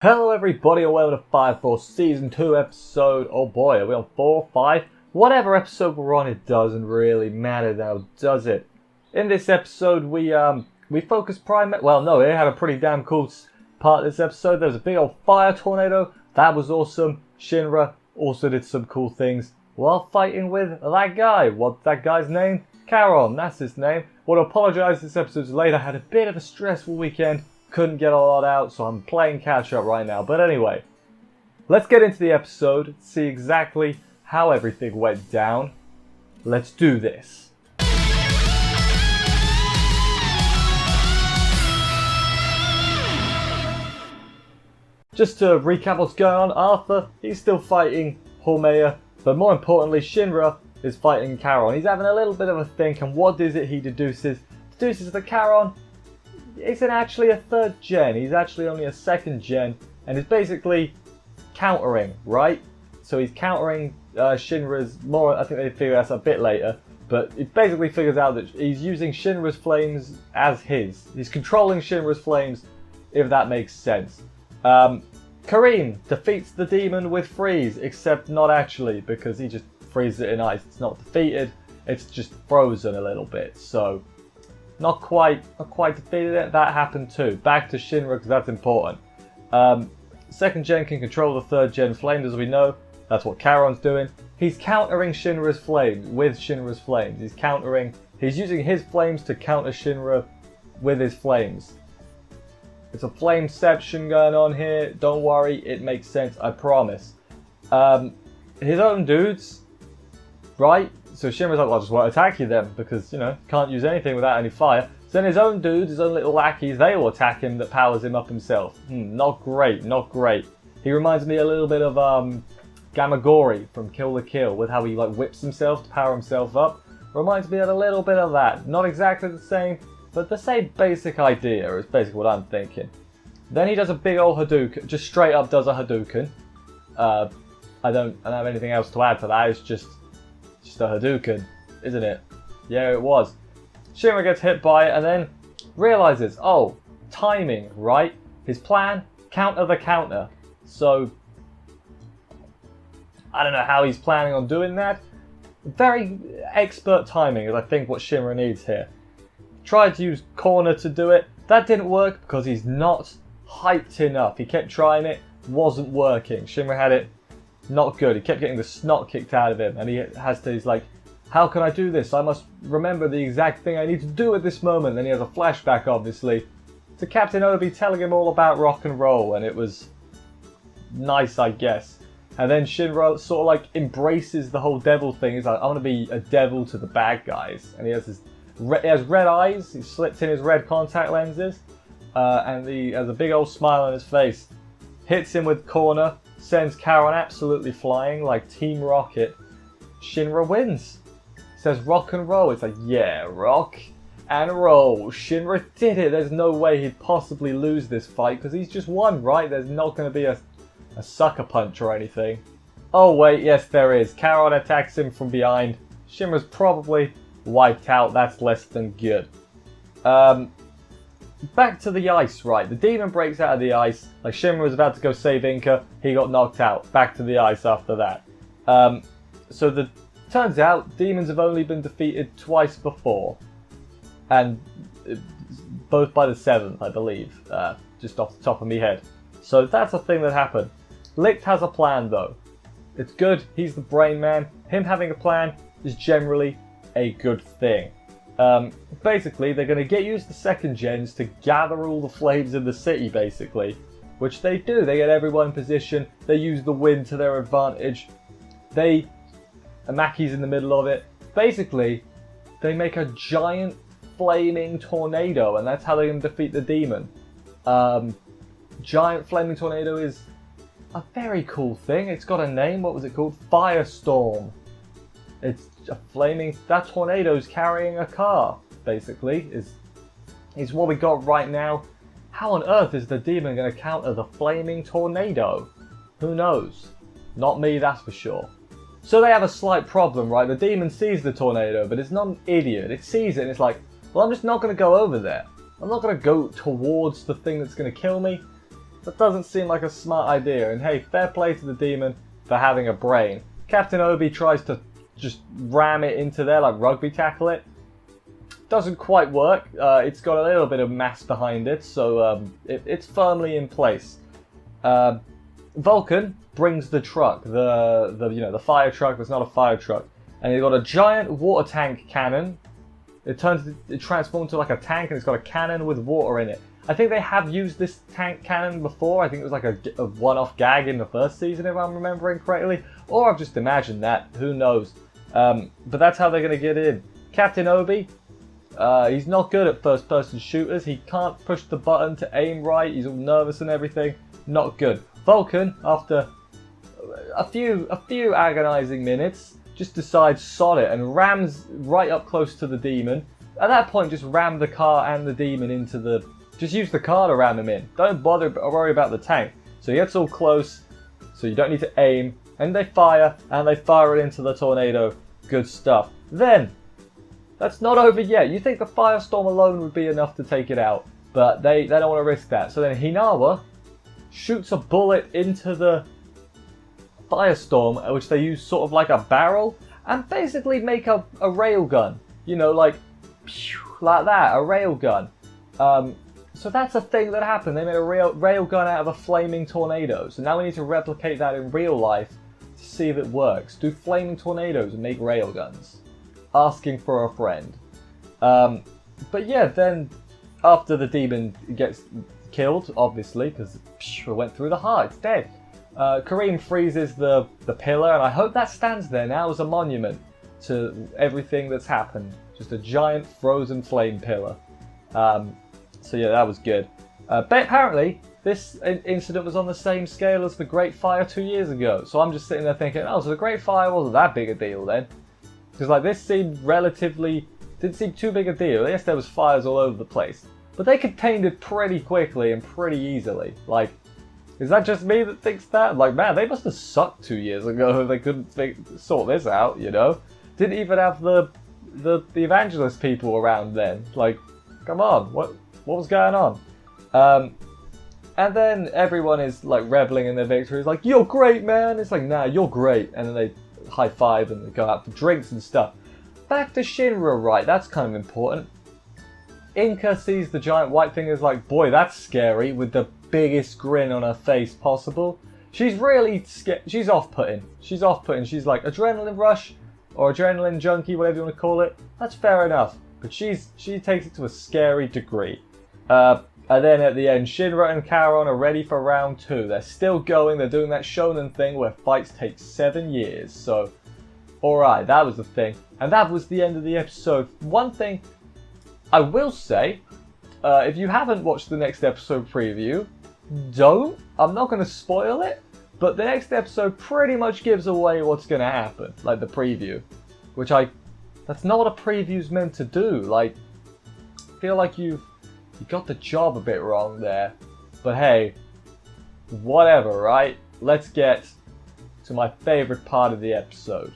Hello everybody and welcome to Fire Force Season 2 episode, oh boy, are we on 4, 5? Whatever episode we're on, it doesn't really matter now, does it? In this episode we focus well no, it had a pretty damn cool part of this episode. There was a big old fire tornado, that was awesome. Shinra also did some cool things while fighting with that guy. What's that guy's name? Charon, that's his name. Want to apologise, this episode's late, I had a bit of a stressful weekend. Couldn't get a lot out, so I'm playing catch up right now. But anyway, let's get into the episode, see exactly how everything went down. Let's do this. Just to recap what's going on, Arthur, he's still fighting Hormea, but more importantly, Shinra is fighting Charon. He's having a little bit of a think, and what is it he deduces? Deduces that Charon isn't actually a third gen, he's actually only a second gen, and he's basically countering, right? So he's countering Shinra's more, I think they figure that's a bit later, but it basically figures out that he's using Shinra's flames as his. He's controlling Shinra's flames, if that makes sense. Kareem defeats the demon with freeze, except not actually, because he just freezes it in ice. It's not defeated, it's just frozen a little bit, so not quite defeated it. That happened too. Back to Shinra because that's important. Second gen can control the third gen flames, as we know. That's what Charon's doing. He's countering Shinra's flames with Shinra's flames. He's using his flames to counter Shinra with his flames. It's a flameception going on here. Don't worry, it makes sense, I promise. His own dudes, right? So Shinra's like, well, I just won't attack you then, because, you know, can't use anything without any fire. So then his own dudes, his own little lackeys, they will attack him, that powers him up himself. Not great, not great. He reminds me a little bit of Gamagori from Kill la Kill, with how he like whips himself to power himself up. Reminds me of a little bit of that. Not exactly the same, but the same basic idea is basically what I'm thinking. Then he does a big old Hadouken, just straight up does a Hadouken. I don't have anything else to add to that, it's just a Hadouken, isn't it? Yeah, it was. Shinra gets hit by it and then realizes, oh, timing, right? His plan, counter the counter. So, I don't know how he's planning on doing that. Very expert timing is I think what Shinra needs here. Tried to use corner to do it. That didn't work because he's not hyped enough. He kept trying it, wasn't working. Shinra had it not good. He kept getting the snot kicked out of him, and he's like, how can I do this? I must remember the exact thing I need to do at this moment. Then he has a flashback, obviously, to Captain Obi telling him all about rock and roll, and it was nice, I guess. And then Shinra sort of like embraces the whole devil thing. He's like, I want to be a devil to the bad guys. And he has red eyes, he slipped in his red contact lenses, and he has a big old smile on his face. Hits him with corner, sends Charon absolutely flying like Team Rocket. Shinra wins. Says rock and roll. It's like, yeah, rock and roll. Shinra did it. There's no way he'd possibly lose this fight because he's just won, right? There's not going to be a sucker punch or anything. Oh wait, yes there is. Charon attacks him from behind. Shinra's probably wiped out. That's less than good. Back to the ice, right? The demon breaks out of the ice. Like Shinra was about to go save Inca, he got knocked out. Back to the ice after that. Turns out demons have only been defeated twice before, and both by the 7th, I believe. Just off the top of my head. So that's a thing that happened. Licht has a plan though. It's good. He's the brain man. Him having a plan is generally a good thing. Basically, they're going to get used to second gens to gather all the flames in the city, basically. Which they do. They get everyone in position. They use the wind to their advantage. Amaki's in the middle of it. Basically, they make a giant flaming tornado, and that's how they can defeat the demon. Giant flaming tornado is a very cool thing. It's got a name. What was it called? Firestorm. It's a that tornado's carrying a car, basically, is what we got right now. How on earth is the demon going to counter the flaming tornado? Who knows? Not me, that's for sure. So they have a slight problem, right? The demon sees the tornado, but it's not an idiot. It sees it and it's like, well, I'm just not going to go over there. I'm not going to go towards the thing that's going to kill me. That doesn't seem like a smart idea, and hey, fair play to the demon for having a brain. Captain Obi tries to just ram it into there, like rugby tackle it. Doesn't quite work. It's got a little bit of mass behind it, so it's firmly in place. Vulcan brings the truck, the fire truck that's not a fire truck, and he's got a giant water tank cannon. It transforms into like a tank, and it's got a cannon with water in it. I think they have used this tank cannon before. I think it was like a one-off gag in the first season, if I'm remembering correctly. Or I've just imagined that. Who knows? But that's how they're going to get in. Captain Obi, he's not good at first-person shooters. He can't push the button to aim right. He's all nervous and everything. Not good. Vulcan, after a few agonizing minutes, just decides sod it and rams right up close to the demon. At that point, just ram the car and the demon into the... Just use the car to ram him in. Don't worry about the tank. So he gets all close, so you don't need to aim. And they fire it into the tornado. Good stuff. Then, that's not over yet. You think the firestorm alone would be enough to take it out, but they don't want to risk that. So then Hinawa shoots a bullet into the firestorm, which they use sort of like a barrel, and basically make a railgun. You know, like that, a railgun. So that's a thing that happened. They made a railgun out of a flaming tornado. So now we need to replicate that in real life to see if it works. Do flaming tornadoes and make railguns? Asking for a friend. But yeah, then after the demon gets killed, obviously, because it went through the heart, it's dead. Kareem freezes the pillar, and I hope that stands there now as a monument to everything that's happened. Just a giant frozen flame pillar. So yeah, that was good. But apparently, this incident was on the same scale as the Great Fire 2 years ago. So I'm just sitting there thinking, oh, so the Great Fire wasn't that big a deal then. Because like this seemed didn't seem too big a deal. Yes, there was fires all over the place. But they contained it pretty quickly and pretty easily. Like, is that just me that thinks that? Like, man, they must have sucked 2 years ago if they couldn't sort this out, you know? Didn't even have the evangelist people around then. Like, come on, what was going on? And then everyone is like reveling in their victory. It's like, you're great, man. It's like, nah, you're great. And then they high five and they go out for drinks and stuff. Back to Shinra, right? That's kind of important. Inka sees the giant white thing and is like, boy, that's scary, with the biggest grin on her face possible. She's really scared. She's off-putting. She's off-putting. She's like, adrenaline rush or adrenaline junkie, whatever you want to call it. That's fair enough. But she takes it to a scary degree. And then at the end, Shinra and Charon are ready for round 2. They're still going. They're doing that shonen thing where fights take 7 years. So, alright, that was the thing. And that was the end of the episode. One thing I will say, if you haven't watched the next episode preview, don't. I'm not going to spoil it. But the next episode pretty much gives away what's going to happen. Like the preview. Which that's not what a preview's meant to do. Like, I feel like you got the job a bit wrong there. But hey, whatever, right? Let's get to my favorite part of the episode.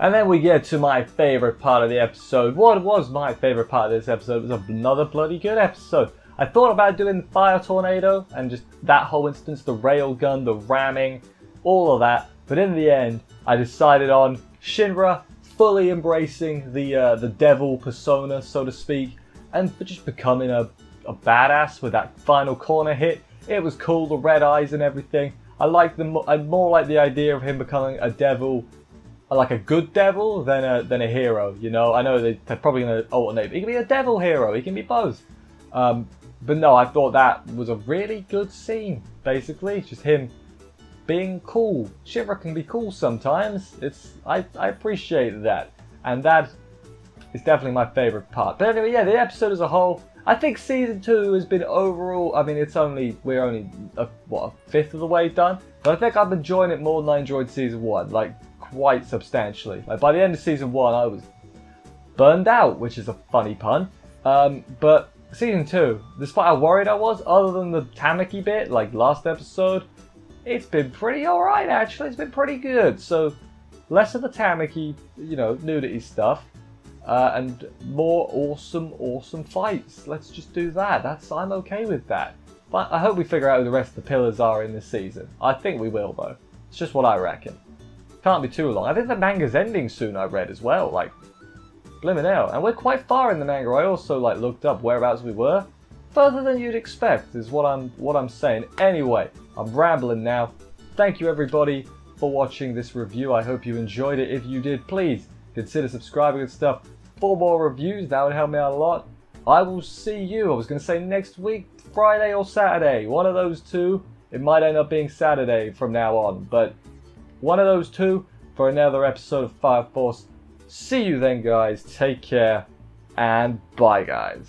And then we get to my favorite part of the episode. What was my favorite part of this episode? It was another bloody good episode. I thought about doing the fire tornado and just that whole instance, the railgun, the ramming, all of that. But in the end, I decided on Shinra fully embracing the devil persona, so to speak, and just becoming a badass with that final corner hit. It was cool, the red eyes and everything. I more like the idea of him becoming a devil, like a good devil, than a hero. You know, I know they're probably going to alternate, but he can be a devil hero. He can be both. But no, I thought that was a really good scene. Basically, it's just him being cool. Shinra can be cool sometimes. I appreciate that, and that is definitely my favorite part. But anyway, yeah, the episode as a whole, I think season 2 has been overall. I mean, we're only a fifth of the way done, but I think I've been enjoying it more than I enjoyed season 1, like quite substantially. Like by the end of season 1, I was burned out, which is a funny pun. But season 2, despite how worried I was, other than the Tamaki bit, like last episode, it's been pretty alright actually. It's been pretty good. So less of the Tamaki, nudity stuff. And more awesome fights. Let's just do that. I'm okay with that. But I hope we figure out who the rest of the pillars are in this season. I think we will, though. It's just what I reckon. Can't be too long. I think the manga's ending soon, I read as well. Like, blimmin' hell. And we're quite far in the manga. I also, like, looked up whereabouts we were. Further than you'd expect is what I'm saying. Anyway, I'm rambling now. Thank you, everybody, for watching this review. I hope you enjoyed it. If you did, please consider subscribing and stuff for more reviews. That would help me out a lot. I will see you, I was going to say next week, Friday or Saturday. One of those two. It might end up being Saturday from now on. But one of those two for another episode of Fire Force. See you then, guys. Take care. And bye, guys.